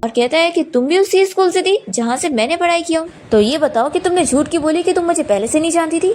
और कहता है कि तुम भी उसी स्कूल से थी जहाँ से मैंने पढ़ाई किया हूँ, तो ये बताओ कि तुमने झूठ क्यों बोली कि तुम मुझे पहले से नहीं जानती थी।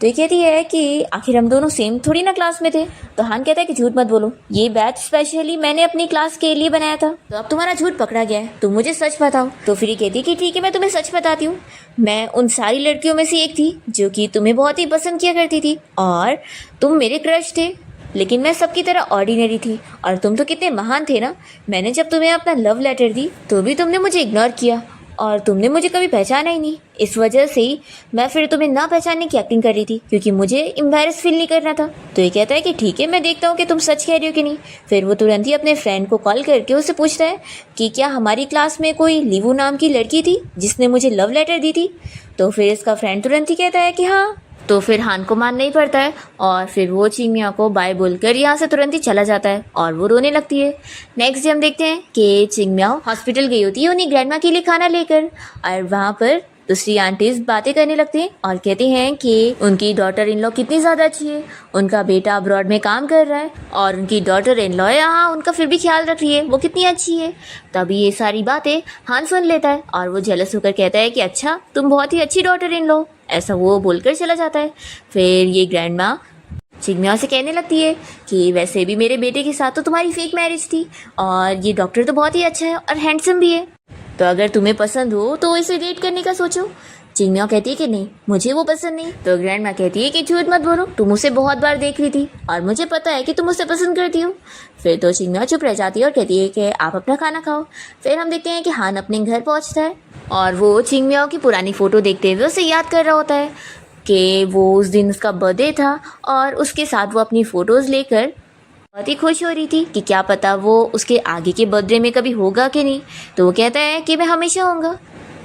तो ये कहती है कि आखिर हम दोनों सेम थोड़ी ना क्लास में थे। तो हान कहता है कि झूठ मत बोलो, ये बैच स्पेशली मैंने अपनी क्लास के लिए बनाया था, तो अब तुम्हारा झूठ पकड़ा गया है, तुम मुझे सच बताओ। तो फिर ये कहती है कि ठीक है, मैं तुम्हें सच बताती हूँ। मैं उन सारी लड़कियों में से एक थी जो कि तुम्हें बहुत ही पसंद किया करती थी और तुम मेरे क्रश थे, लेकिन मैं सबकी तरह ऑर्डिनरी थी और तुम तो कितने महान थे ना। मैंने जब तुम्हें अपना लव लेटर दी तो भी तुमने मुझे इग्नोर किया और तुमने मुझे कभी पहचाना ही नहीं। इस वजह से ही मैं फिर तुम्हें ना पहचानने की एक्टिंग कर रही थी, क्योंकि मुझे एम्बैरेस फील नहीं करना था। तो ये कहता है कि ठीक है, मैं देखता हूँ कि तुम सच कह रही हो कि नहीं। फिर वो तुरंत ही अपने फ्रेंड को कॉल करके उससे पूछता है कि क्या हमारी क्लास में कोई लीवू नाम की लड़की थी जिसने मुझे लव लेटर दी थी। तो फिर इसका फ्रेंड तुरंत ही कहता है कि हाँ। तो फिर हान को मानना ही पड़ता है और फिर वो चिंगमिया को बाय बोलकर यहाँ से तुरंत ही चला जाता है और वो रोने लगती है। नेक्स्ट डे हम देखते हैं कि चिंगमिया हॉस्पिटल गई होती है उन्हीं ग्रैंडमा के लिए खाना लेकर, और वहाँ पर दूसरी आंटीज बातें करने लगती हैं और कहती हैं कि उनकी डॉटर इन लॉ कितनी ज़्यादा अच्छी है, उनका बेटा अब्रॉड में काम कर रहा है और उनकी डॉटर इन लॉ यहाँ उनका फिर भी ख्याल रख रही है, वो कितनी अच्छी है। तभी ये सारी बातें हान सुन लेता है और वो जेलस होकर कहता है कि अच्छा, तुम बहुत ही अच्छी डॉटर इन लॉ, ऐसा वो बोलकर चला जाता है। फिर ये ग्रैंडमा चिंगमिया से कहने लगती है कि वैसे भी मेरे बेटे के साथ तो तुम्हारी फेक मैरिज थी और ये डॉक्टर तो बहुत ही अच्छा है और हैंडसम भी है, तो अगर तुम्हें पसंद हो तो इसे डेट करने का सोचो। चिंगमिया कहती है कि नहीं, मुझे वो पसंद नहीं। तो ग्रैंडमा कहती है कि झूठ मत बोलो, तुम उसे बहुत बार देख रही थी और मुझे पता है कि तुम उसे पसंद करती हो। फिर तो चिंगमिया चुप रह जाती है और कहती है कि आप अपना खाना खाओ। फिर हम देखते हैं कि हान अपने घर पहुंचता है और वो चिंगमिया की पुरानी फ़ोटो देखते हुए उसे याद कर रहा होता है कि वो उस दिन उसका बर्थडे था और उसके साथ वो अपनी फ़ोटोज़ लेकर बहुत ही खुश हो रही थी कि क्या पता वो उसके आगे के बर्थडे में कभी होगा कि नहीं। तो वो कहता है कि मैं हमेशा होऊंगा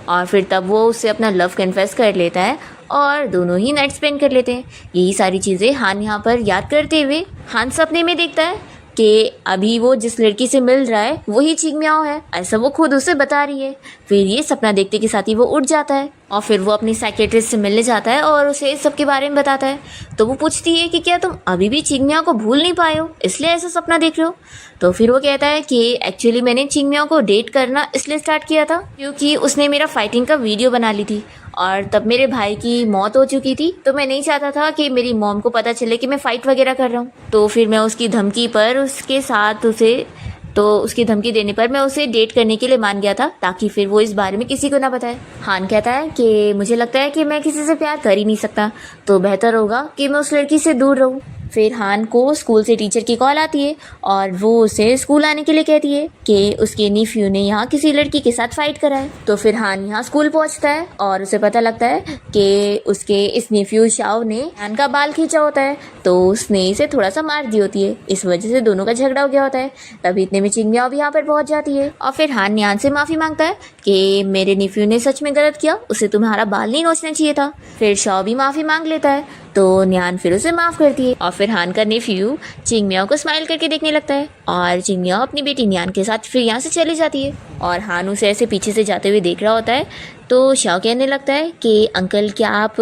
और फिर तब वो उससे अपना लव कन्फेस कर लेता है और दोनों ही नाइट स्पेंड कर लेते हैं। यही सारी चीज़ें हान यहाँ पर याद करते हुए हान सपने में देखता है कि अभी वो जिस लड़की से मिल रहा है वही चिंगमियाओ है, ऐसा वो खुद उसे बता रही है। फिर ये सपना देखते के साथ ही वो उठ जाता है और फिर वो अपनी साइकेट्रिस्ट से मिलने जाता है और उसे इस सब के बारे में बताता है। तो वो पूछती है कि क्या तुम अभी भी चिंगमिया को भूल नहीं पाए हो, इसलिए ऐसा सपना देख रहे हो। तो फिर वो कहता है कि एक्चुअली मैंने चिंगमिया को डेट करना इसलिए स्टार्ट किया था क्योंकि उसने मेरा फाइटिंग का वीडियो बना ली थी और तब मेरे भाई की मौत हो चुकी थी, तो मैं नहीं चाहता था कि मेरी मॉम को पता चले कि मैं फ़ाइट वगैरह कर रहा हूँ। तो फिर मैं उसकी धमकी पर उसकी धमकी देने पर मैं उसे डेट करने के लिए मान गया था ताकि फिर वो इस बारे में किसी को ना बताए। हान कहता है कि मुझे लगता है कि मैं किसी से प्यार कर ही नहीं सकता, तो बेहतर होगा कि मैं उस लड़की से दूर रहूँ। फिर हान को स्कूल से टीचर की कॉल आती है और वो उसे स्कूल आने के लिए कहती है कि उसके नीफ्यू ने यहाँ किसी लड़की के साथ फाइट करा है। तो फिर हान यहाँ स्कूल पहुँचता है और उसे पता लगता है कि उसके इस नीफ्यू शाओ ने हान का बाल खींचा होता है, तो उसने इसे थोड़ा सा मार दी होती है। इस वजह से दोनों का झगड़ा हो गया होता है। तभी इतने में चिंगमियाओ भी यहाँ पर पहुँच जाती है और फिर हान न्यान से माफ़ी मांगता है कि मेरे नीफ्यू ने सच में गलत किया, उसे तुम्हारा बाल नहीं नोचना चाहिए था। फिर शाओ भी माफ़ी मांग लेता है तो न्यान फिर उसे माफ़ करती है और फिर हान का नेफ्यू चिंगमियाओ को स्माइल करके देखने लगता है और चिंगमियाओ अपनी बेटी न्यान के साथ फिर यहाँ से चली जाती है और हान उसे ऐसे पीछे से जाते हुए देख रहा होता है। तो शाओ कहने लगता है कि अंकल, क्या आप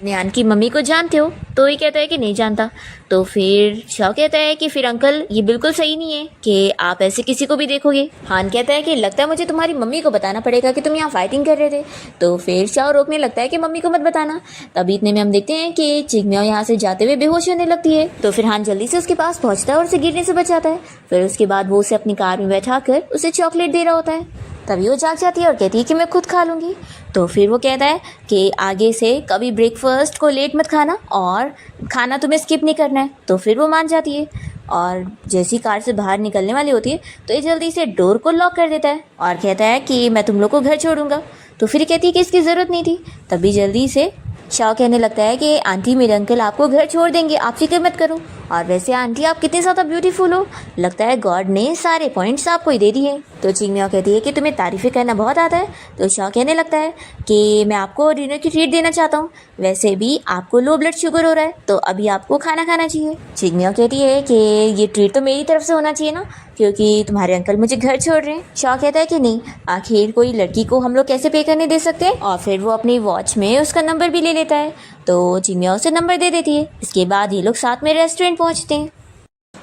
न्यान की मम्मी को जानते हो। तो ये कहता है कि नहीं जानता। तो फिर शाओ कहता है कि फिर अंकल, ये बिल्कुल सही नहीं है कि आप ऐसे किसी को भी देखोगे। हान कहता है कि लगता है मुझे तुम्हारी मम्मी को बताना पड़ेगा कि तुम यहाँ फाइटिंग कर रहे थे। तो फिर शाओ रोकने लगता है कि मम्मी को मत बताना। तभी इतने में हम देखते हैं कि चिंगमियाओ यहाँ से जाते हुए बेहोश होने लगती है। तो फिर हान जल्दी से उसके पास पहुँचता है और उसे गिरने से बचाता है। फिर उसके बाद वो उसे अपनी कार में बैठा कर उसे चॉकलेट दे रहा होता है। तभी वो जाग जाती है और कहती है कि मैं खुद खा लूँगी। तो फिर वो कहता है कि आगे से कभी ब्रेकफास्ट को लेट मत खाना और खाना तुम्हें स्किप नहीं करना है। तो फिर वो मान जाती है और जैसी कार से बाहर निकलने वाली होती है तो ये जल्दी से डोर को लॉक कर देता है और कहता है कि मैं तुम लोग को घर छोड़ूंगा। तो फिर कहती है कि इसकी ज़रूरत नहीं थी। तभी जल्दी से शाओ कहने लगता है कि आंटी, मेरे अंकल आपको घर छोड़ देंगे, आप फिक्र मत करो। और वैसे आंटी, आप कितने ज़्यादा ब्यूटीफुल हो, लगता है गॉड ने सारे पॉइंट्स आपको ही दे दिए। तो चिंगमियाओ कहती है कि तुम्हें तारीफ़ें करना बहुत आता है। तो शाओ कहने लगता है कि मैं आपको डिनर की ट्रीट देना चाहता हूँ, वैसे भी आपको लो ब्लड शुगर हो रहा है तो अभी आपको खाना खाना चाहिए। चिंगमियाओ कहती है कि ये ट्रीट तो मेरी तरफ से होना चाहिए ना, क्योंकि तुम्हारे अंकल मुझे घर छोड़ रहे हैं। शाओ कहता है कि नहीं, आखिर कोई लड़की को हम लोग कैसे पे करने दे सकते हैं। और फिर वो अपनी वॉच में उसका नंबर भी ले लेता है। तो चिंगमियाओ उसे नंबर दे देती है। इसके बाद ये लोग साथ में रेस्टोरेंट पहुंचते हैं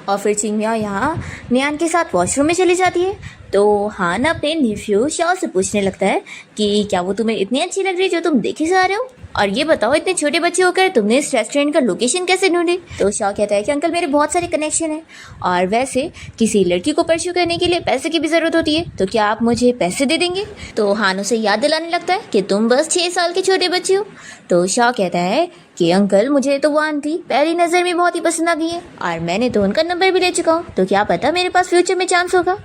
और फिर चिंगमिया यहाँ नियान के साथ वॉशरूम में चली जाती है। तो हान अपने नेफ्यू शाओ से पूछने लगता है कि क्या वो तुम्हें इतनी अच्छी लग रही है जो तुम देखे जा रहे हो, और ये बताओ इतने छोटे बच्चे होकर तुमने इस रेस्टोरेंट का लोकेशन कैसे ढूंढी। तो शाओ कहता है कि अंकल मेरे बहुत सारे कनेक्शन हैं, और वैसे किसी लड़की को परस्यू करने के लिए पैसे की भी ज़रूरत होती है, तो क्या आप मुझे पैसे दे देंगे। तो हान उसे याद दिलाने लगता है कि तुम बस 6 साल के छोटे बच्चे हो। तो शाओ कहता है कि अंकल मुझे तो वो आंटी पहली नज़र में बहुत ही पसंद आ गई है, और मैंने तो उनका नंबर भी ले चुका हूँ, तो क्या पता मेरे पास फ्यूचर में चांस होगा।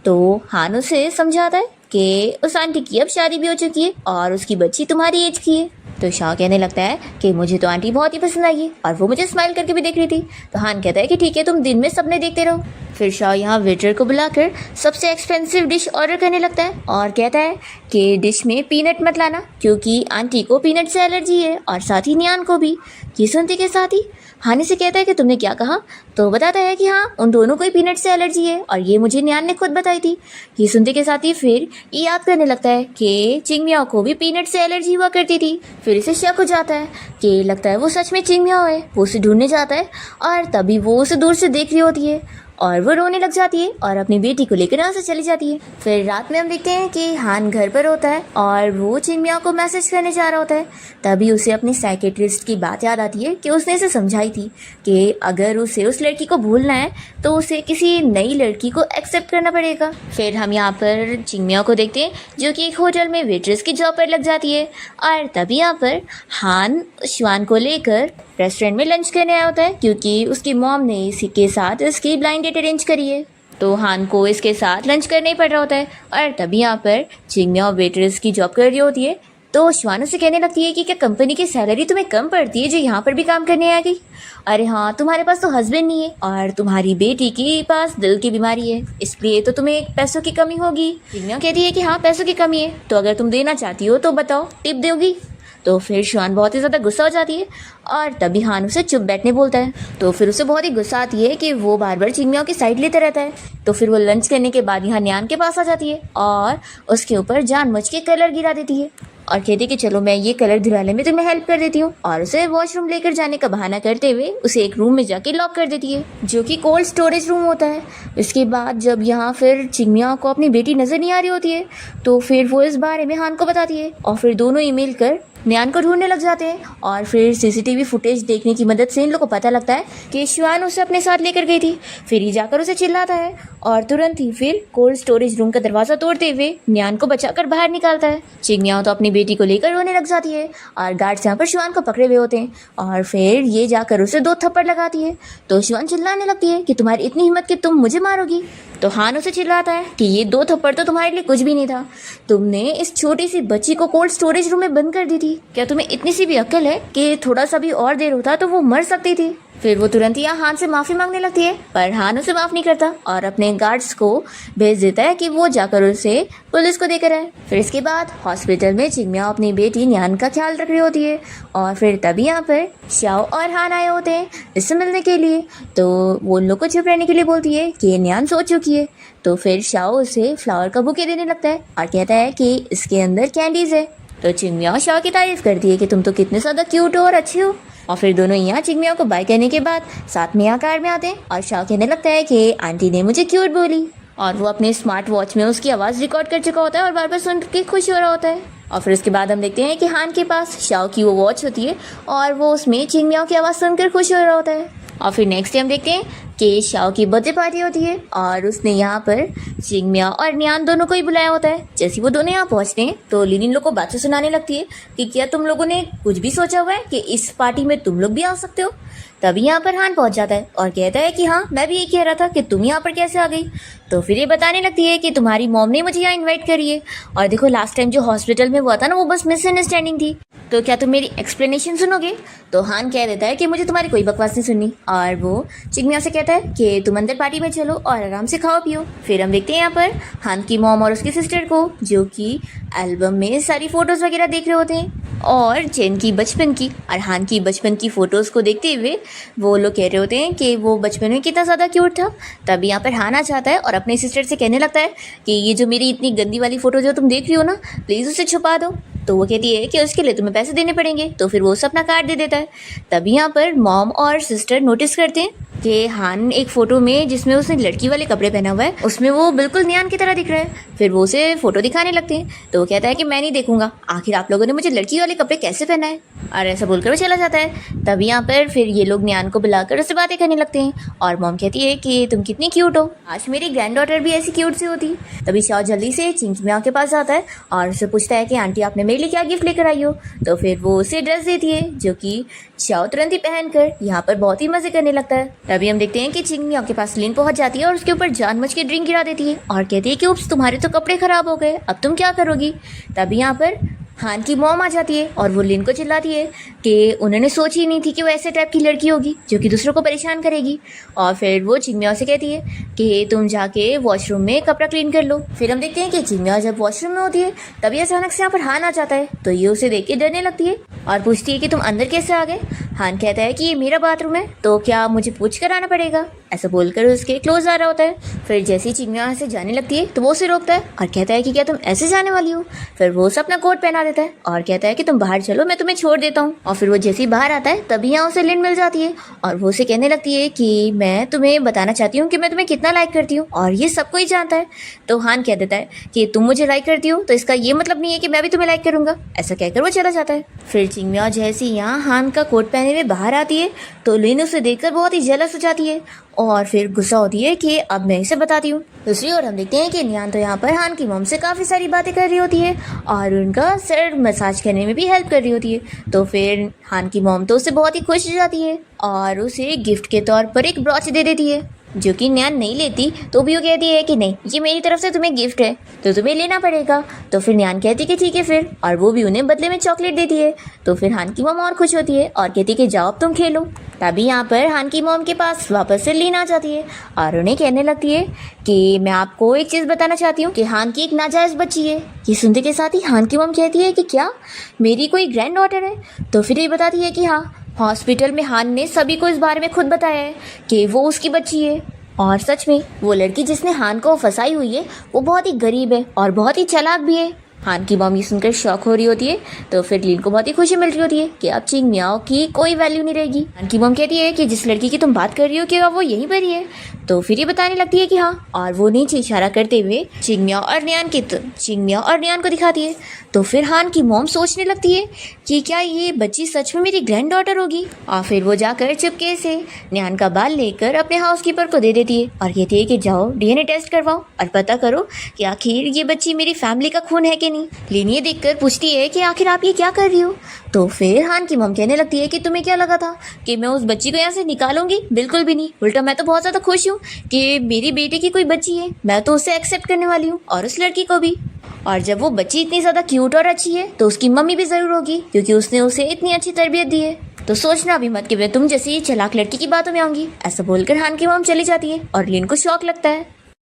तो हान उसे समझाता है कि उस आंटी की अब शादी भी हो चुकी है और उसकी बच्ची तुम्हारी एज की है। तो शाह कहने लगता है कि मुझे तो आंटी बहुत ही पसंद आई है, और वो मुझे स्माइल करके भी देख रही थी। तो हान कहता है कि ठीक है तुम दिन में सपने देखते रहो। फिर शाह यहाँ वेटर को बुलाकर सबसे एक्सपेंसिव डिश ऑर्डर करने लगता है और कहता है कि डिश में पीनट मत लाना, क्योंकि आंटी को पीनट से एलर्जी है और साथ ही नियान को भी। ये सुनते के साथ ही हानि से कहता है कि तुमने क्या कहा। तो बताता है कि हाँ उन दोनों को ही पीनट से एलर्जी है, और ये मुझे नियान ने खुद बताई थी। ये सुनते के साथ ही फिर ये याद करने लगता है कि चिंगमियाओ को भी पीनट से एलर्जी हुआ करती थी। फिर इसे शक हो जाता है कि लगता है वो सच में चिंगमियाओ है। वो उसे ढूंढने जाता है और तभी वो उसे दूर से देख रही होती है और वो रोने लग जाती है और अपनी बेटी को लेकर यहाँ से चली जाती है। फिर रात में हम देखते हैं कि हान घर पर होता है और वो चिंगमियाओ को मैसेज करने जा रहा होता है। तभी उसे अपनी साइकेट्रिस्ट की बात याद आती है कि उसने इसे समझाई थी कि अगर उसे उस लड़की को भूलना है तो उसे किसी नई लड़की को एक्सेप्ट करना पड़ेगा। फिर हम यहाँ पर चिंगमियाओ को देखते हैं जो कि एक होटल में वेट्रेस की जॉब पर लग जाती है, और तभी यहाँ पर हान श्वान को लेकर रेस्टोरेंट में लंच करने आया होता है, क्योंकि उसकी मॉम ने इसी के साथ इसकी ब्लाइंड डेट अरेंज करी है। तो हान को इसके साथ लंच करना ही पड़ रहा होता है, और तभी यहाँ पर चिंगमियाओ वेट्रेस की जॉब कर रही होती है। तो श्वान उसे कहने लगती है कि क्या कंपनी की सैलरी तुम्हें कम पड़ती है जो यहाँ पर भी काम करने आ गई। अरे हाँ तुम्हारे पास तो हस्बैंड नहीं है और तुम्हारी बेटी के पास दिल की बीमारी है, इसलिए तो तुम्हें पैसों की कमी होगी। चिंगमियाओ कहती है कि हाँ पैसों की कमी है, तो अगर तुम देना चाहती हो तो बताओ टिप दोगी। तो फिर श्वान बहुत ही ज़्यादा गुस्सा हो जाती है और तभी हान उसे चुप बैठने बोलता है। तो फिर उसे बहुत ही गुस्सा आती है कि वो बार बार चिंगमियाओ की साइड लेते रहता है। तो फिर वो लंच करने के बाद यहाँ नियान के पास आ जाती है और उसके ऊपर जानबूझ के कलर गिरा देती है और कहती है कि चलो मैं ये कलर धुलाने में तुम्हें हेल्प कर देती हूँ, और उसे वॉशरूम लेकर जाने का बहाना करते हुए उसे एक रूम में जाके लॉक कर देती है जो कि कोल्ड स्टोरेज रूम होता है। इसके बाद जब यहाँ फिर चिंगमियाओ को अपनी बेटी नजर नहीं आ रही होती है तो फिर वो इस बारे में हान को बताती है और फिर दोनों ईमेल कर नियान को ढूंढने लग जाते हैं। और फिर सीसीटीवी फुटेज देखने की मदद से इन लोगों को पता लगता है कि श्वान उसे अपने साथ लेकर गई थी। फिर ये जाकर उसे चिल्लाता है और तुरंत ही फिर कोल्ड स्टोरेज रूम का दरवाजा तोड़ते हुए नियान को बचाकर बाहर निकालता है। चिंगमियाओ तो अपनी बेटी को लेकर रोने लग जाती है और गार्ड्स यहाँ पर श्वान को पकड़े हुए होते हैं और फिर ये जाकर उसे 2 थप्पड़ लगाती है। तो श्वान चिल्लाने लगती है कि तुम्हारी इतनी हिम्मत कि तुम मुझे मारोगी। तो हान उसे चिल्लाता है कि ये 2 थप्पड़ तो तुम्हारे लिए कुछ भी नहीं था, तुमने इस छोटी सी बच्ची को कोल्ड स्टोरेज रूम में बंद कर दी थी। क्या तुम्हें इतनी सी भी अक्ल है कि थोड़ा सा भी और देर होता तो वो मर सकती थी। फिर वो तुरंत ही हान से माफ़ी मांगने लगती है, पर हान उसे माफ़ नहीं करता और अपने गार्ड्स को भेज देता है कि वो जाकर उसे पुलिस को देकर आए। फिर इसके बाद हॉस्पिटल में चिंगमियाओ अपनी बेटी नियान का ख्याल रख रही होती है और फिर तभी यहाँ पर शाओ और हान आए होते हैं इससे मिलने के लिए। तो वो उन लोग को चुप रहने के लिए बोलती है कि नियान सो चुकी है। तो फिर शाओ उसे फ्लावर का बुके देने लगता है और कहता है कि इसके अंदर कैंडीज है। तो चिंगमियाओ शाओ की तारीफ करती है कि तुम तो कितने ज़्यादा क्यूट हो और अच्छे हो। और फिर दोनों यहाँ चिंगमियाओ को बाय करने के बाद साथ में यहाँ कार में आते हैं और शाओ कहने लगता है कि आंटी ने मुझे क्यूट बोली, और वो अपने स्मार्ट वॉच में उसकी आवाज़ रिकॉर्ड कर चुका होता है और बार बार सुन के खुश हो रहा होता है। और फिर उसके बाद हम देखते हैं कि हान के पास शाओ की वो वॉच होती है और वो उसमें चिंगमियाओ की आवाज़ सुनकर खुश हो रहा होता है। और फिर नेक्स्ट डे हम देखते हैं कि शाओ की बर्थडे पार्टी होती है और उसने यहाँ पर चिंगमियाओ और नियान दोनों को ही बुलाया होता है। जैसे वो दोनों यहाँ पहुँचते हैं तो लिन इन लोग को बातें सुनाने लगती है कि क्या तुम लोगों ने कुछ भी सोचा हुआ है कि इस पार्टी में तुम लोग भी आ सकते हो। तभी यहाँ पर हान पहुँच जाता है और कहता है कि हाँ मैं भी ये कह रहा था कि तुम यहाँ पर कैसे आ गई। तो फिर ये बताने लगती है कि तुम्हारी मॉम ने मुझे यहाँ इन्वाइट करी है, और देखो लास्ट टाइम जो हॉस्पिटल में हुआ था ना वो बस मिसअंडरस्टैंडिंग थी, तो क्या तुम मेरी एक्सप्लेनेशन सुनोगे। तो हान कह देता है कि मुझे तुम्हारी कोई बकवास नहीं सुननी, और वो चिंगमियाओ से कहता है कि तुम अंदर पार्टी में चलो और आराम से खाओ पियो। फिर हम देखते हैं यहाँ पर हान की मॉम और उसकी सिस्टर को जो कि एल्बम में सारी फोटोज वगैरह देख रहे होते हैं और चेन की बचपन की और हान की बचपन की फ़ोटोज़ को देखते हुए वो लोग कह रहे होते हैं कि वो बचपन में कितना ज़्यादा क्यूट था। तभी यहाँ पर हान आ जाता है और अपने सिस्टर से कहने लगता है कि ये जो मेरी इतनी गंदी वाली फ़ोटो जो तुम देख रही हो ना, प्लीज़ उसे छुपा दो। तो वो कहती है कि उसके लिए तुम्हें पैसे देने पड़ेंगे। तो फिर वो उसे अपना कार्ड दे देता है। तभी यहाँ पर मॉम और सिस्टर नोटिस करते हैं कि हान एक फ़ोटो में जिसमें उसने लड़की वाले कपड़े पहना हुआ है उसमें वो बिल्कुल नियान की तरह दिख रहा है। फिर वो उसे फ़ोटो दिखाने लगते हैं। तो वो कहता है कि मैं नहीं देखूंगा, आखिर आप लोगों ने मुझे लड़की वाले कपड़े कैसे पहना है, और ऐसा बोलकर वो चला जाता है। तभी यहाँ पर फिर ये लोग नियान को बुलाकर उससे बातें करने लगते हैं और मॉम कहती है कि तुम कितनी क्यूट हो, आज मेरी ग्रैंड डॉटर भी ऐसी क्यूट सी होती। तभी शाओ जल्दी से चिंगमिया के पास जाता है और उससे पूछता है कि आंटी आपने मेरे लिए क्या गिफ्ट लेकर आई हो। तो फिर वो उसे ड्रेस देती है जो कि शाओ तुरंत ही पहनकर यहाँ पर बहुत ही मजे करने लगता है। तभी हम देखते हैं कि चिंगमिया के पास लिन पहुंच जाती है और उसके ऊपर जानबूझ के ड्रिंक गिरा देती है और कहती है कि उप्स तुम्हारे तो कपड़े खराब हो गए, अब तुम क्या करोगी। तभी यहाँ पर हान की मॉम आ जाती है और वो लिन को चिल्लाती है कि उन्होंने सोची ही नहीं थी कि वो ऐसे टाइप की लड़की होगी जो कि दूसरों को परेशान करेगी। और फिर वो चिंगमिया से कहती है कि तुम जाके वॉशरूम में कपड़ा क्लीन कर लो। फिर हम देखते हैं कि चिंगमिया जब वॉशरूम में होती है तभी अचानक से यहाँ पर हान आ जाता है। तो ये उसे देख के डरने लगती है और पूछती है कि तुम अंदर कैसे आ गए। हान कहता है कि ये मेरा बाथरूम है तो क्या मुझे पूछ कर आना पड़ेगा, ऐसा बोलकर उसके क्लोज आ रहा होता है। फिर जैसे ही चिंगमिया यहाँ से जाने लगती है तो वो उसे रोकता है और कहता है कि क्या तुम ऐसे जाने वाली हो। फिर वो उसे अपना कोट पहना देता है और कहता है कि तुम बाहर चलो, मैं तुम्हें छोड़ देता हूँ। और फिर वो जैसे ही बाहर आता है तभी यहाँ उसे लिन मिल जाती है और वो उसे कहने लगती है कि मैं तुम्हें बताना चाहती हूँ कि मैं तुम्हें कितना लाइक करती हूँ और ये सब कोई जानता है। तो हान कह देता है कि तुम मुझे लाइक करती हो तो इसका ये मतलब नहीं है कि मैं भी तुम्हें लाइक करूंगा। ऐसा कहकर वो चला जाता है। फिर चिंगमिया जैसे यहाँ हान का कोट पहने हुए बाहर आती है तो लिन उसे देखकर बहुत ही जेलस हो जाती है और फिर गुस्सा होती है कि अब मैं इसे बताती हूँ। दूसरी ओर हम देखते हैं कि नियान तो यहाँ पर हान की मॉम से काफ़ी सारी बातें कर रही होती है और उनका सर मसाज करने में भी हेल्प कर रही होती है। तो फिर हान की मॉम तो उससे बहुत ही खुश हो जाती है और उसे गिफ्ट के तौर पर एक ब्रॉच दे देती है जो कि नियान नहीं लेती। तो भी वो कहती है कि नहीं, ये मेरी तरफ से तुम्हें गिफ्ट है तो तुम्हें लेना पड़ेगा। तो फिर नियान कहती है कि ठीक है फिर, और वो भी उन्हें बदले में चॉकलेट देती है। तो फिर हान की मॉम और खुश होती है और कहती है कि जाओ अब तुम खेलो। तभी यहाँ पर हान की मॉम के पास वापस से लीन आ जाती है और उन्हें कहने लगती है कि मैं आपको एक चीज़ बताना चाहती हूँ कि हान की एक नाजायज़ बच्ची है। ये सुनते के साथ ही हान की मॉम कहती है कि क्या मेरी कोई ग्रैंड डॉटर है। तो फिर ये बताती है कि हाँ, हॉस्पिटल में हान ने सभी को इस बारे में खुद बताया है कि वो उसकी बच्ची है। और सच में वो लड़की जिसने हान को फंसाई हुई है वो बहुत ही गरीब है और बहुत ही चालाक भी है। हान की मॉम ये सुनकर शॉक हो रही होती है। तो फिर लिन को बहुत ही खुशी मिल रही होती है कि अब चिंगमियाओ की कोई वैल्यू नहीं रहेगी। हान की मॉम कहती है कि जिस लड़की की तुम बात कर रही हो कि वो यहीं पर ही है। तो फिर ये बताने लगती है कि हाँ, और वो नीचे इशारा करते हुए चिंगमिया और नियान को दिखाती है। तो फिर हान की मॉम सोचने लगती है कि क्या ये बच्ची सच में मेरी ग्रैंड डॉटर होगी। और फिर वो जाकर चुपके से नियान का बाल लेकर अपने हाउसकीपर को दे देती है और कहती है कि जाओ डीएनए टेस्ट करवाओ और पता करो कि आखिर ये बच्ची मेरी फैमिली का खून है कि नहीं। लिन ये देखकर पूछती है कि आखिर आप ये क्या कर रही हो। तो फिर हान की मॉम कहने लगती है कि तुम्हें क्या लगा था कि मैं उस बच्ची को यहाँ से निकालूंगी, बिल्कुल भी नहीं, उल्टा मैं तो बहुत ज़्यादा खुश हूँ कि मेरी बेटे की कोई बच्ची है। मैं तो उसे एक्सेप्ट करने वाली हूँ और उस लड़की को भी। और जब वो बच्ची इतनी ज़्यादा क्यूट और अच्छी है तो उसकी मम्मी भी ज़रूर होगी क्योंकि उसने उसे इतनी अच्छी तरबियत दी है। तो सोचना भी मत कि मैं तुम जैसी चालाक लड़की की बातों में आऊंगी। ऐसा बोलकर हान की मॉम चली जाती है और लिन को शौक लगता है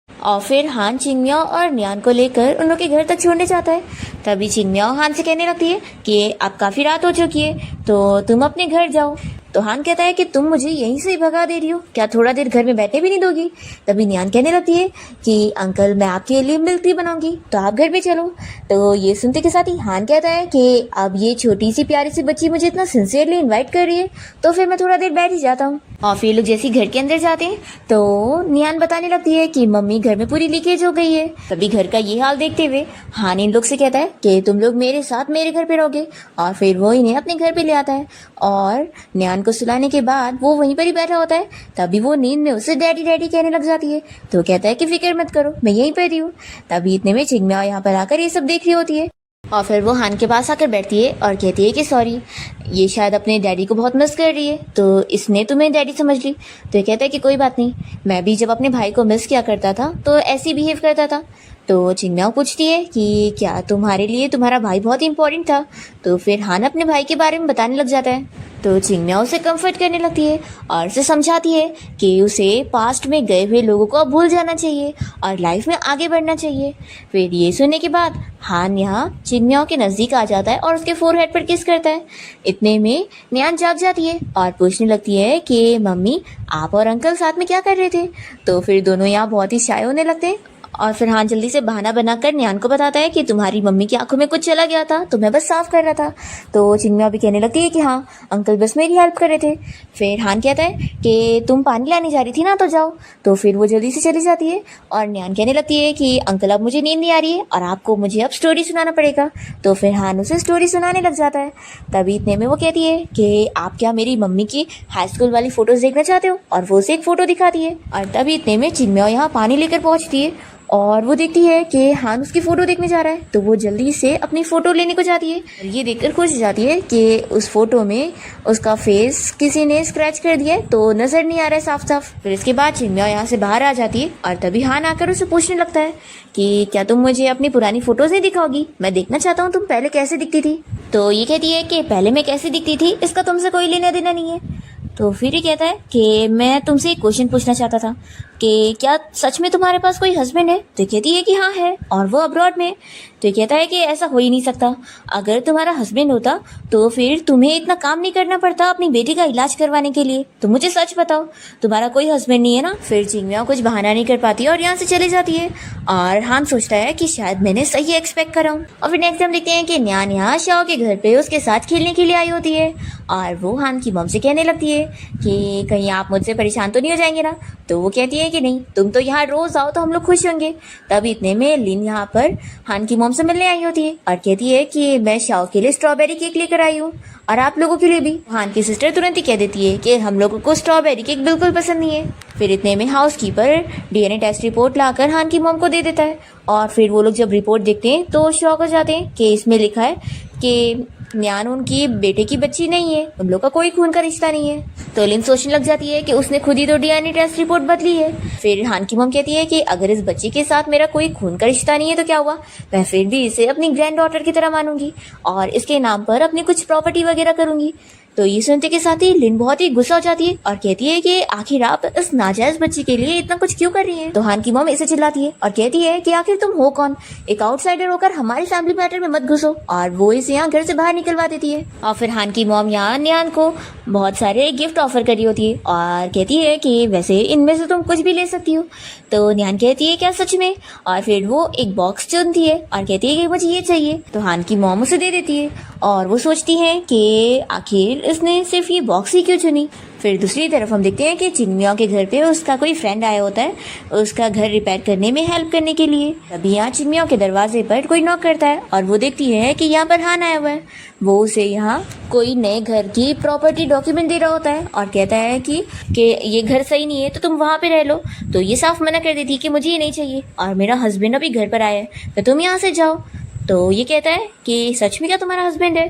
और फिर हान चिंगमिया और नियान को लेकर उन लोग के घर तक छोड़ने जाता है। तभी चिंगमिया हान से कहने लगती है कि अब काफ़ी रात हो चुकी है तो तुम अपने घर जाओ। तो हान कहता है कि तुम मुझे यहीं से ही भगा दे रही हो, क्या थोड़ा देर घर में बैठने भी नहीं दोगी। तभी नियान कहने लगती है कि अंकल मैं आपके लिए मिल्क टी बनाऊंगी तो आप घर पे चलो। तो ये सुनते के साथ ही हान कहता है कि अब ये छोटी सी प्यारी सी बच्ची मुझे इतना सिंसियरली इन्वाइट कर रही है तो फिर मैं थोड़ा देर बैठ ही जाता हूँ। और फिर लोग जैसे घर के अंदर जाते हैं तो नियान बताने लगती है कि मम्मी घर में पूरी लीकेज हो गई है। तभी घर का ये हाल देखते हुए हान इन लोग से कहता है कि तुम लोग मेरे साथ मेरे घर पे रहोगे। और फिर वो इन्हें अपने घर पे ले आता है और नियान को सुलाने के बाद वो वहीं पर ही बैठा होता है। तभी वो नींद में उसे डैडी डैडी कहने लग जाती है। तो कहता है कि फिक्र मत करो, मैं यहीं पर ही हूँ। तभी इतने में चिंगमिया यहाँ पर आकर ये सब देख रही होती है और फिर वो हान के पास आकर बैठती है और कहती है कि सॉरी, ये शायद अपने डैडी को बहुत मिस कर रही है तो इसने तुम्हें डैडी समझ ली। तो ये कहता है कि कोई बात नहीं, मैं भी जब अपने भाई को मिस किया करता था तो ऐसे ही बिहेव करता था। तो चिंगम्याओ पूछती है कि क्या तुम्हारे लिए तुम्हारा भाई बहुत इंपॉर्टेंट था। तो फिर हान अपने भाई के बारे में बताने लग जाता है। तो चिंगम्याओ उसे कंफर्ट करने लगती है और उसे समझाती है कि उसे पास्ट में गए हुए लोगों को अब भूल जाना चाहिए और लाइफ में आगे बढ़ना चाहिए। फिर ये सुनने के बाद हान यहाँ चिंगम्याओ के नज़दीक आ जाता है और उसके फोरहेड पर किस करता है। इतने में न्यान जाग जाती है और पूछने लगती है कि मम्मी आप और अंकल साथ में क्या कर रहे थे। तो फिर दोनों यहाँ बहुत ही शाय होने लगते हैं और फिर हान जल्दी से बहाना बनाकर न्यान को बताता है कि तुम्हारी मम्मी की आंखों में कुछ चला गया था तो मैं बस साफ कर रहा था। तो चिंगम्याओ भी कहने लगती है कि हाँ अंकल बस मेरी हेल्प कर रहे थे। फिर हान कहता है कि तुम पानी लाने जा रही थी ना तो जाओ। तो फिर वो जल्दी से चली जाती है और न्यान कहने लगती है कि अंकल अब मुझे नींद नहीं आ रही है और आपको मुझे अब स्टोरी सुनाना पड़ेगा। तो फिर हान उसे स्टोरी सुनाने लग जाता है। तभी इतने में वो कहती है कि आप क्या मेरी मम्मी की हाई स्कूल वाली फोटोज देखना चाहते हो, और वो उसे एक फोटो दिखाती है। और तभी इतने में चिंगम्याओ यहाँ पानी लेकर पहुंचती है और वो देखती है कि हान उसकी फोटो देखने जा रहा है। तो वो जल्दी से अपनी फोटो लेने को जाती है और ये देखकर खुश हो जाती है कि उस फोटो में उसका फेस किसी ने स्क्रैच कर दिया है तो नजर नहीं आ रहा है साफ साफ। फिर इसके बाद चिंगम्याओ यहाँ से बाहर आ जाती है और तभी हान आकर उसे पूछने लगता है कि क्या तुम मुझे अपनी पुरानी फोटोज नहीं दिखाओगी, मैं देखना चाहता हूँ तुम पहले कैसे दिखती थी। तो ये कहती है कि पहले मैं कैसे दिखती थी इसका तुमसे कोई लेना देना नहीं है। तो फिर ये कहता है कि मैं तुमसे एक क्वेश्चन पूछना चाहता था कि क्या सच में तुम्हारे पास कोई हस्बैंड है। तो कहती है कि हाँ है और वो अब्रॉड में। तो ये कहता है कि ऐसा हो ही नहीं सकता, अगर तुम्हारा हस्बैंड होता तो फिर तुम्हें इतना काम नहीं करना पड़ता अपनी बेटी का इलाज करवाने के लिए। तो मुझे सच बताओ तुम्हारा कोई हस्बैंड नहीं है ना। फिर चिंगम्याओ कुछ बहाना नहीं कर पाती और यहाँ से चली जाती है और हान सोचता है कि शायद मैंने सही एक्सपेक्ट करा हूँ। और फिर नेक्स्ट हम देखते हैं कि न्यान यहाँ शाओ के घर पे उसके साथ खेलने के लिए आई होती है और वो हान की मॉम से कहने लगती है कि कहीं आप मुझसे परेशान तो नहीं हो जाएंगे ना। तो वो कहती है कि नहीं, तुम तो यहाँ रोज आओ तो हम लोग खुश होंगे। तभी इतने में लिन यहाँ पर हान की मॉम से मिलने आई होती है और कहती है कि मैं शाओ के लिए स्ट्रॉबेरी केक लेकर आई हूँ और आप लोगों के लिए भी। हान की सिस्टर तुरंत ही कह देती है कि हम लोगों को स्ट्रॉबेरी केक बिल्कुल पसंद नहीं है। फिर इतने में हाउसकीपर डीएनए टेस्ट रिपोर्ट लाकर हान की मॉम को दे देता है और फिर वो लोग जब रिपोर्ट देखते हैं तो शॉक हो जाते हैं कि इसमें लिखा है कि न्यान उनकी बेटे की बच्ची नहीं है, उन लोग का कोई खून का रिश्ता नहीं है। तो लिन सोचने लग जाती है कि उसने खुद ही तो डीएनए टेस्ट रिपोर्ट बदली है। फिर हान की मॉम कहती है कि अगर इस बच्ची के साथ मेरा कोई खून का रिश्ता नहीं है तो क्या हुआ, मैं फिर भी इसे अपनी ग्रैंड डॉटर की तरह मानूंगी और इसके नाम पर अपनी कुछ प्रॉपर्टी वगैरह करूंगी। तो ये सुनते के साथ ही लिन बहुत ही गुस्सा हो जाती है और कहती है कि आखिर आप इस नाजायज बच्ची के लिए इतना कुछ क्यों कर रही हैं। तो हान की मॉम इसे चिल्लाती है और कहती है कि आखिर तुम हो कौन, एक आउटसाइडर होकर हमारी फैमिली मैटर में मत घुसो। और वो इसे यहाँ घर से बाहर निकलवा देती है। और फिर हान की मॉम यहाँ न्यान को बहुत सारे गिफ्ट ऑफर करी होती है और कहती है कि वैसे इनमें से तुम कुछ भी ले सकती हो। तो न्यान कहती है क्या सच में, और फिर वो एक बॉक्स चुनती है और कहती है कि मुझे ये चाहिए। तो हान की मॉम उसे दे देती है और वो सोचती है कि आखिर इसने सिर्फ ये बॉक्स ही क्यों चुनी। फिर दूसरी तरफ हम देखते हैं कि चिंगम्याओ के घर पे उसका कोई फ्रेंड आया होता है उसका घर रिपेयर करने में हेल्प करने के लिए। तभी यहाँ चिंगम्याओ के दरवाजे पर कोई नॉक करता है और वो देखती है कि यहाँ पर हान आया हुआ है। वो उसे यहाँ कोई नए घर की प्रॉपर्टी डॉक्यूमेंट दे रहा होता है और कहता है कि ये घर सही नहीं है तो तुम वहाँ पे रह लो। तो ये साफ मना कर देती है कि मुझे ये नहीं चाहिए और मेरा हस्बैंड अभी घर पर आया है तो तुम यहाँ से जाओ। तो ये कहता है कि सच में क्या तुम्हारा हस्बैंड है।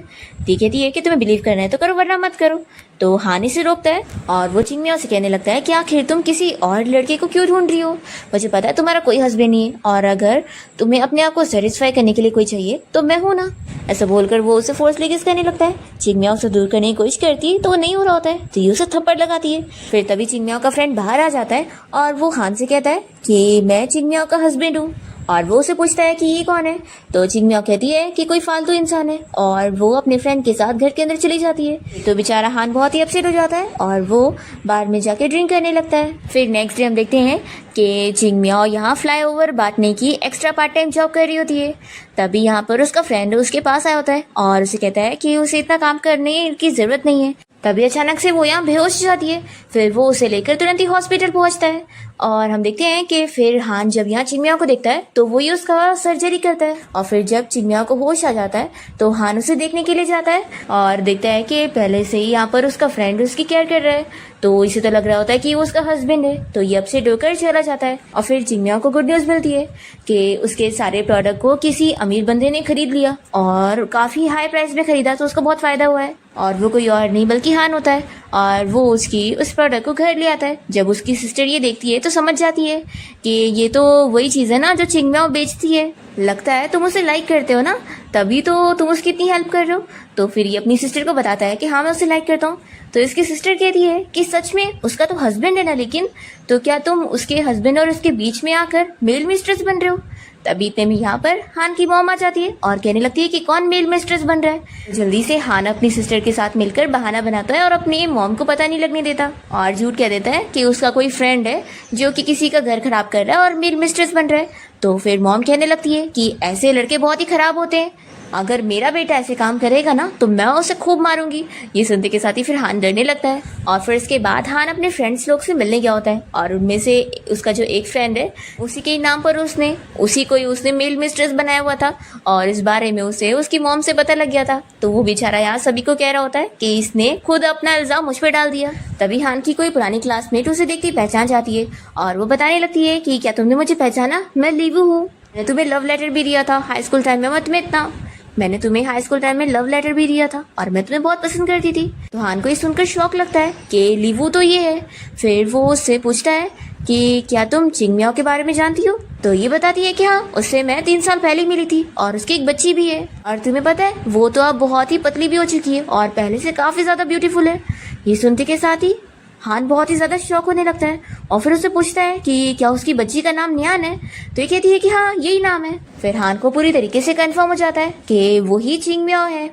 ये कहती है कि तुम्हें बिलीव करना है तो करो वरना मत करो। तो हान इसे रोकता है और वो चिंगम्याओ से कहने लगता है कि आखिर तुम किसी और लड़के को क्यों ढूंढ रही हो, मुझे पता है तुम्हारा कोई हस्बैंड नहीं है और अगर तुम्हें अपने आप को सेटिस्फाई करने के लिए कोई चाहिए तो मैं हूं ना। ऐसा बोलकर वो उसे फोर्सली किस करने लगता है। चिंगम्याओ उसे दूर करने की कोशिश करती है तो वो नहीं हो रहा होता है तो ये उसे थप्पड़ लगाती है। फिर तभी चिंगम्याओ का फ्रेंड बाहर आ जाता है और वो हान से कहता है कि मैं चिंगम्याओ का हस्बैंड हूँ और वो उसे पूछता है कि ये कौन है। तो चिंगम्याओ कहती है कि कोई फालतू इंसान है और वो अपने फ्रेंड के साथ घर के अंदर चली जाती है। तो बेचारा हान बहुत ही अपसेट हो जाता है और वो बार में जाके ड्रिंक करने लगता है। फिर नेक्स्ट डे हम देखते हैं कि चिंगम्याओ यहाँ फ्लाईओवर बांटने की एक्स्ट्रा पार्ट टाइम जॉब कर रही होती है। तभी यहाँ पर उसका फ्रेंड उसके पास आया होता है और उसे कहता है कि उसे इतना काम करने की जरूरत नहीं है। तभी अचानक से वो यहाँ बेहोश हो जाती है। फिर वो उसे लेकर तुरंत ही हॉस्पिटल पहुंचता है और हम देखते हैं कि फिर हान जब यहाँ चिंगम्याओ को देखता है तो वही उसका सर्जरी करता है। और फिर जब चिंगम्याओ को होश आ जाता है तो हान उसे देखने के लिए जाता है और देखता है कि पहले से ही यहाँ पर उसका फ्रेंड उसकी केयर कर रहा है। तो इसे तो लग रहा होता है कि वो उसका हस्बैंड है, तो ये अपसेट होकर चला जाता है। और फिर चिंगमियाओ को गुड न्यूज़ मिलती है कि उसके सारे प्रोडक्ट को किसी अमीर बंदे ने खरीद लिया और काफ़ी हाई प्राइस में खरीदा, तो उसको बहुत फ़ायदा हुआ है। और वो कोई और नहीं बल्कि हान होता है, और वो उसकी उस प्रोडक्ट को घर ले आता है। जब उसकी सिस्टर ये देखती है तो समझ जाती है कि ये तो वही चीज़ है ना जो चिंगमियाओ बेचती है। लगता है तुम उसे लाइक करते हो ना, तभी तो तुम उसकी इतनी हेल्प कर रहे हो। तो फिर ये अपनी सिस्टर को बताता है कि हाँ मैं उसे लाइक करता हूँ। तो इसकी सिस्टर कहती है कि सच में उसका तो हस्बैंड है ना, लेकिन तो क्या तुम उसके हस्बैंड और उसके बीच में आकर मेल मिस्ट्रेस बन रहे हो? तभी इतने में यहाँ पर हान की मॉम आ जाती है और कहने लगती है कि कौन मेल मिस्ट्रेस बन रहा है। जल्दी से हान अपनी सिस्टर के साथ मिलकर बहाना बनाता है और अपनी मॉम को पता नहीं लगने देता, और झूठ कह देता है कि उसका कोई फ्रेंड है जो कि किसी का घर खराब कर रहा है और मेल मिस्ट्रेस बन रहा है। तो फिर मॉम कहने लगती है कि ऐसे लड़के बहुत ही खराब होते हैं, अगर मेरा बेटा ऐसे काम करेगा ना तो मैं उसे खूब मारूंगी। ये सुनते के साथ ही फिर हान डरने लगता है। और फिर इसके बाद हान अपने फ्रेंड्स लोग से मिलने गया होता है, और उनमें से उसका जो एक फ्रेंड है उसी के नाम पर उसी को ही उसने मेल मिस्ट्रेस बनाया हुआ था, और इस बारे में उसे उसकी मॉम से पता लग गया था। तो वो बेचारा यहाँ सभी को कह रहा होता है कि इसने खुद अपना इल्जाम मुझ पर डाल दिया। तभी हान की कोई पुरानी क्लासमेट उसे देखती पहचान जाती है, और वो बताने लगती है कि क्या तुमने मुझे पहचाना, मैं लीवू हूँ। मैंने तुम्हें लव लेटर भी दिया था हाई स्कूल टाइम में, मैंने तुम्हें हाई स्कूल टाइम में लव लेटर भी दिया था और मैं तुम्हें बहुत पसंद करती थी। तो हान को ये सुनकर शौक लगता है कि लीवू तो ये है। फिर वो उससे पूछता है कि क्या तुम चिंगमियाओ के बारे में जानती हो? तो ये बताती है कि हाँ, उससे मैं 3 साल पहले मिली थी और उसकी एक बच्ची भी है, और तुम्हें पता है वो तो अब बहुत ही पतली भी हो चुकी है और पहले से काफी ज्यादा ब्यूटीफुल है। ये सुनते के साथ ही हान बहुत ही ज्यादा शौक होने लगता है, और फिर उससे पूछता है कि क्या उसकी बच्ची का नाम नियान है? तो ये कहती है कि हाँ यही नाम है। फिर हान को पूरी तरीके से कंफर्म हो जाता है कि वो ही चिंगमियाओ है।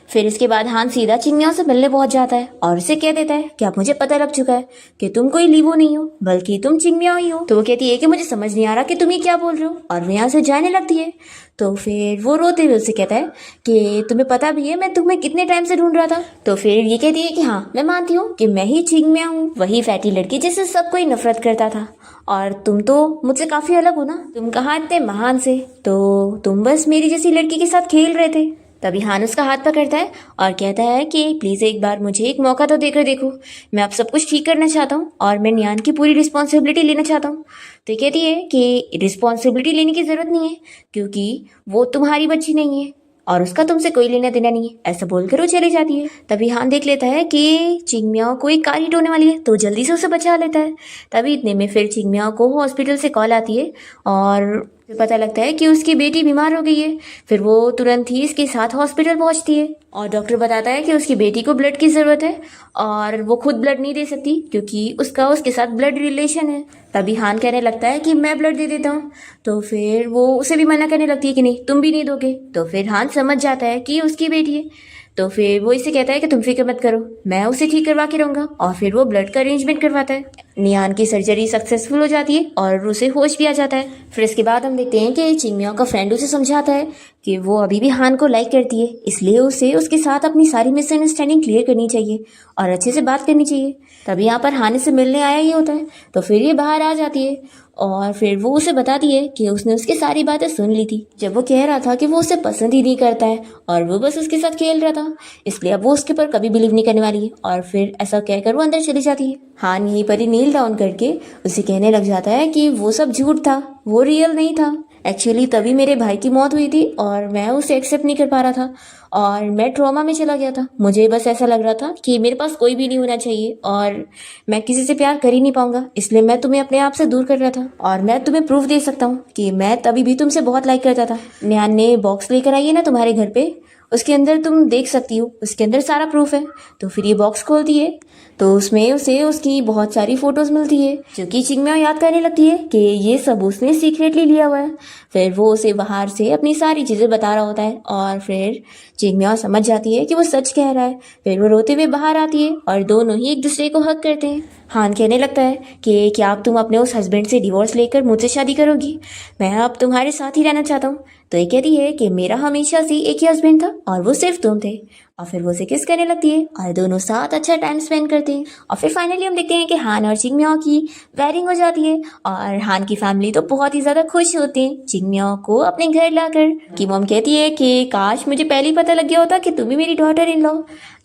फिर इसके बाद हान सीधा चिंगमियाओ से मिलने पहुंच जाता है और उसे कह देता है कि अब मुझे पता लग चुका है कि तुम कोई लीवो नहीं हो बल्कि तुम चिंगमियाओ ही हो। तो वो कहती है कि मुझे समझ नहीं आ रहा कि तुम ये क्या बोल रहे हो, और वो यहाँ से जाने लगती है। तो फिर वो रोते हुए उसे कहता है कि तुम्हें पता भी है मैं तुम्हें कितने टाइम से ढूंढ रहा था। तो फिर ये कहती है कि हाँ मैं मानती हूँ कि मैं ही चिंगमियाओ हूँ, वही फैटी लड़की जिससे सब कोई नफरत करता था, और तुम तो मुझसे काफी अलग हो ना, तुम कहाँ इतने महान से, तो तुम बस मेरी जैसी लड़की के साथ खेल रहे थे। तभी हान उसका हाथ पकड़ता है और कहता है कि प्लीज एक बार मुझे एक मौका तो देकर देखो, मैं अब सब कुछ ठीक करना चाहता हूँ और मैं नियान की पूरी रिस्पॉन्सिबिलिटी लेना चाहता हूँ। तो कहती है कि रिस्पॉन्सिबिलिटी लेने की जरूरत नहीं है क्योंकि वो तुम्हारी बच्ची नहीं है और उसका तुमसे कोई लेना देना नहीं है, ऐसा बोलकर वो चली जाती है। तभी हान देख लेता है कि चिंगमियाओ को एक कार हिट होने वाली है, तो जल्दी से उसे बचा लेता है। तभी इतने में फिर चिंगमियाओ को हॉस्पिटल से कॉल आती है और पता लगता है कि उसकी बेटी बीमार हो गई है। फिर वो तुरंत ही इसके साथ हॉस्पिटल पहुंचती है और डॉक्टर बताता है कि उसकी बेटी को ब्लड की जरूरत है और वो खुद ब्लड नहीं दे सकती क्योंकि उसका उसके साथ ब्लड रिलेशन है। तभी हान कहने लगता है कि मैं ब्लड दे देता हूँ। तो फिर वो उसे भी मना करने लगती है कि नहीं तुम भी नहीं दोगे। तो फिर हान समझ जाता है कि उसकी बेटी है। तो फिर वो इसे कहता है कि तुम फिक्र मत करो, मैं उसे ठीक करवा के रहूंगा, और फिर वो ब्लड का अरेंजमेंट करवाता है। नियान की सर्जरी सक्सेसफुल हो जाती है और उसे होश भी आ जाता है। फिर इसके बाद हम देखते हैं कि चिंगमियाओ का फ्रेंड उसे समझाता है कि वो अभी भी हान को लाइक करती है, इसलिए उसे उसके साथ अपनी सारी मिसअंडरस्टैंडिंग क्लियर करनी चाहिए और अच्छे से बात करनी चाहिए। तभी यहाँ पर हान से मिलने आया ही होता है। तो फिर ये बाहर आ जाती है और फिर वो उसे बताती है कि उसने उसकी सारी बातें सुन ली थी जब वो कह रहा था कि वो उसे पसंद ही नहीं करता है और वो बस उसके साथ खेल रहा था, इसलिए अब वो उसके पर कभी बिलीव नहीं करने वाली है। और फिर ऐसा कहकर वो अंदर चली जाती है। हान यहीं पर ही नील डाउन करके उसे कहने लग जाता है कि वो सब झूठ था, वो रियल नहीं था। एक्चुअली तभी मेरे भाई की मौत हुई थी और मैं उसे एक्सेप्ट नहीं कर पा रहा था और मैं ट्रॉमा में चला गया था। मुझे बस ऐसा लग रहा था कि मेरे पास कोई भी नहीं होना चाहिए और मैं किसी से प्यार कर ही नहीं पाऊंगा, इसलिए मैं तुम्हें अपने आप से दूर कर रहा था। और मैं तुम्हें प्रूफ दे सकता हूँ कि मैं तभी भी तुमसे बहुत लाइक करता था। नियान ने बॉक्स लेकर आई है ना तुम्हारे घर पे, उसके अंदर तुम देख सकती हो, उसके अंदर सारा प्रूफ है। तो फिर ये बॉक्स खोलती है तो उसमें उसे उसकी बहुत सारी फोटोज मिलती है जो कि चिंगमियाओ याद करने लगती है कि ये सब उसने सीक्रेटली लिया हुआ है। फिर वो उसे बाहर से अपनी सारी चीजें बता रहा होता है और फिर चिंगमियाओ समझ जाती है कि वो सच कह रहा है। फिर वो रोते हुए बाहर आती है और दोनों ही एक दूसरे को हग करते हैं। हान कहने लगता है कि क्या अब तुम अपने उस हस्बैंड से डिवोर्स लेकर मुझसे शादी करोगी? मैं अब तुम्हारे साथ ही रहना चाहता हूँ। तो ये कहती है कि मेरा हमेशा से एक ही हस्बैंड था और वो सिर्फ तुम थे। और फिर वो उसे किस करने लगती है और दोनों साथ अच्छा टाइम स्पेंड करते हैं। और फिर फाइनली हम देखते हैं कि हान और जिंगमियाओ की वेडिंग हो जाती है और हान की फैमिली तो बहुत ही ज़्यादा खुश होते हैं जिंगमियाओ को अपने घर लाकर। कि मॉम कहती है कि काश मुझे पहले ही पता लग गया होता कि तुम ही मेरी डॉटर इन लॉ।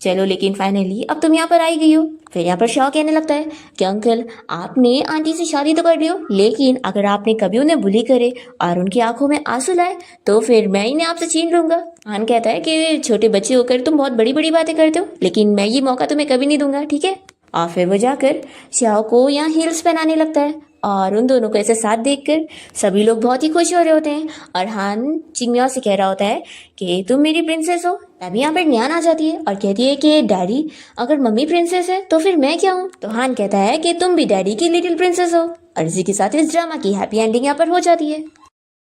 चलो लेकिन फाइनली अब तुम यहाँ पर आई गई हो। फिर यहाँ पर शाह कहने लगता है कि अंकल आपने आंटी से शादी तो कर ली हो, लेकिन अगर आपने कभी उन्हें बुली करे और उनकी आंखों में आंसू लाए तो फिर मैं इन्हें आपसे छीन लूंगा। हान कहता है कि छोटे बच्चे होकर तुम बहुत बड़ी बड़ी बातें करते हो, लेकिन मैं ये मौका तुम्हें कभी नहीं दूंगा, ठीक है। और फिर वो जाकर शाह को यहाँ हील्स पहनाने लगता है और उन दोनों को ऐसे साथ देखकर सभी लोग बहुत ही खुश हो रहे होते हैं। और हान जिंगमियाओ से कह रहा होता है कि तुम मेरी प्रिंसेस हो। तभी यहाँ पर न्यान आ जाती है और कहती है कि डैडी अगर मम्मी प्रिंसेस है तो फिर मैं क्या हूँ। तो हान कहता है कि तुम भी डैडी की लिटिल प्रिंसेस हो। और इसी के साथ इस ड्रामा की हैप्पी एंडिंग यहाँ पर हो जाती है।